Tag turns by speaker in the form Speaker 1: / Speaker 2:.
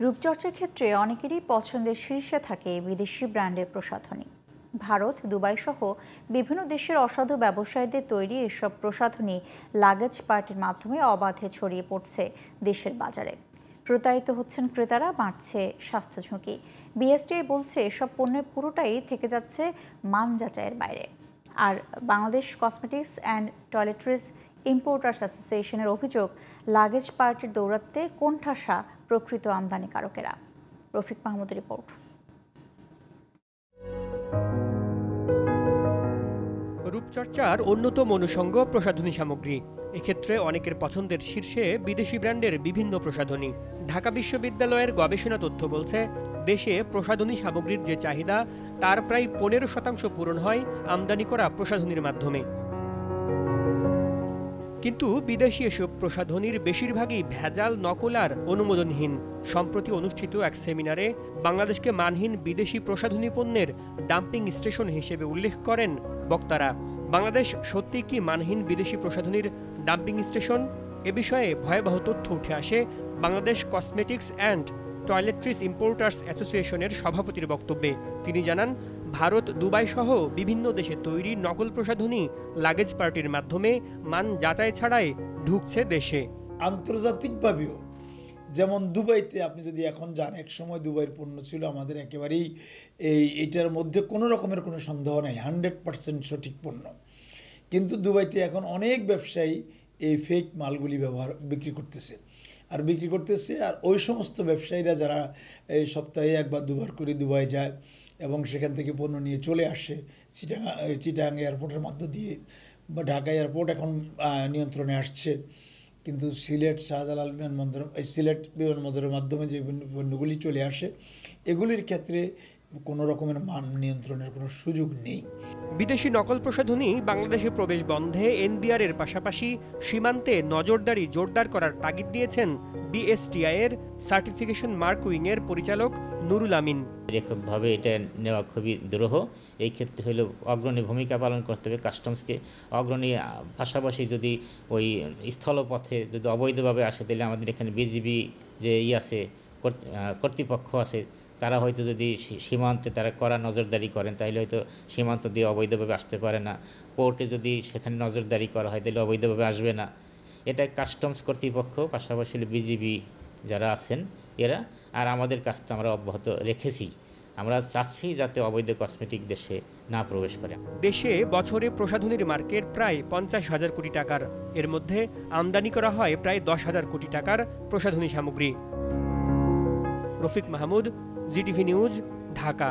Speaker 1: রূপচর্চার ক্ষেত্রে অনেকেরই পছন্দের শীর্ষে থাকে বিদেশি ব্র্যান্ডের প্রসাধনী। ভারত, দুবাই সহ বিভিন্ন দেশের অসাধু ব্যবসায়ীদের তৈরি এসব প্রসাধনী লাগেজ পার্টির মাধ্যমে অবাধে ছড়িয়ে পড়ছে দেশের বাজারে। প্রতারিত হচ্ছেন ক্রেতারা, বাড়ছে স্বাস্থ্য ঝুঁকি। বিএসটিআই বলছে এসব পণ্যের পুরোটাই থেকে যাচ্ছে মান যাচাইয়ের বাইরে। আর Bangladesh cosmetics and toiletries importers অ্যাসোসিয়েশনের অভিযোগ, লাগেজ পার্টির দৌরাত্মে কোণঠাসা প্রকৃত আমদানিকারকেরা। রফিক মাহমুদের রিপোর্ট।
Speaker 2: রূপচর্চার অন্যতম অনুষঙ্গ প্রসাধনী সামগ্রী। এক্ষেত্রে অনেকের পছন্দের শীর্ষে বিদেশি ব্র্যান্ডের বিভিন্ন প্রসাধনী। ঢাকা বিশ্ববিদ্যালয়ের গবেষণা তথ্য বলছে, দেশে প্রসাধনী সামগ্রীর যে চাহিদা তার প্রায় 15% পূরণ হয় আমদানি করা প্রসাধনীর মাধ্যমে। কিন্তু বিদেশি এসব প্রসাধনীর বেশিরভাগই ভেজাল, নকল আর অনুমোদনহীন। সম্প্রতি অনুষ্ঠিত এক সেমিনারে বাংলাদেশকে মানহীন বিদেশি প্রসাধনী পণ্যের ডাম্পিং স্টেশন হিসেবে উল্লেখ করেন বক্তারা। বাংলাদেশ সত্যি কি মানহীন বিদেশি প্রসাধনীর ডাম্পিং স্টেশন? এ বিষয়ে ভয়াবহ তথ্য উঠে আসে Bangladesh cosmetics and toiletries importers অ্যাসোসিয়েশনের সভাপতির বক্তব্যে। তিনি জানান, ভারত, দুবাই সহ বিভিন্ন দেশে তৈরি নকল প্রসাধনী লাগেজ পার্টির মাধ্যমে মান যাচাই ছাড়াই ঢুকছে দেশে।
Speaker 3: আন্তর্জাতিকভাবেও যেমন দুবাইতে আপনি যদি এখন যান, এক সময় দুবাইয়ের পণ্য ছিল আমাদের একেবারেই এটার মধ্যে কোনো রকমের কোনো সন্দেহ নাই, 100% সঠিক পণ্য। কিন্তু দুবাইতে এখন অনেক ব্যবসায়ী এই ফেক মালগুলি বিক্রি করতেছে আর ওই সমস্ত ব্যবসায়ীরা যারা এই সপ্তাহে একবার দুবার করে দুবাই যায় এবং সেখান থেকে পণ্য নিয়ে চলে আসে চিটাগাং এয়ারপোর্টের মধ্য দিয়ে, বা ঢাকা এয়ারপোর্ট এখন নিয়ন্ত্রণে আসছে, কিন্তু সিলেট, শাহজালাল বিমানবন্দর, সিলেট বিমানবন্দরের মাধ্যমে যে পণ্যগুলি চলে আসে, এগুলির ক্ষেত্রে কোনো রকমের মান নিয়ন্ত্রণের কোনো সুযোগ নেই।
Speaker 2: বিদেশি নকল প্রসাধনী বাংলাদেশে প্রবেশ বন্ধে এনবিআর এর পাশাপাশি সীমান্তে নজরদারি জোরদার করার তাগিদ দিয়েছেন বিএসটিআই এর সার্টিফিকেশন মার্ক উইং এর পরিচালক নুরুল আমিন।
Speaker 4: এককভাবে এটা নেওয়া খুবই দুরূহ। এই ক্ষেত্রে হলো অগ্রণী ভূমিকা পালন করতে হবে কাস্টমসকে। অগ্রণী পাশাপাশি যদি ওই স্থলপথে যদি অবৈধভাবে আসে, তাহলে আমাদের এখানে বিজিবি যে আছে কর্তৃপক্ষ আছে, তারা হয়তো যদি সীমান্তে তারা কড়া নজরদারি করেন, তাহলে হয়তো সীমান্ত দিয়ে অবৈধভাবে আসতে পারে না। পোর্টে যদি সেখানে নজরদারি করা হয়, তাহলে অবৈধভাবে আসবে না। এটা কাস্টমস কর্তৃপক্ষ, পাশাপাশি বিজিবি যারা আছেন এরা, আর আমাদের কাজটা আমরা অব্যাহত রেখেছি। আমরা চাচ্ছি যাতে অবৈধ কসমেটিক দেশে না প্রবেশ করে।
Speaker 2: দেশে বছরে প্রসাধনীর মার্কেট প্রায় 50,000 কোটি টাকার। এর মধ্যে আমদানি করা হয় প্রায় 10,000 কোটি টাকার প্রসাধনী সামগ্রী। Rafiq Mahmud, GTV news, Dhaka.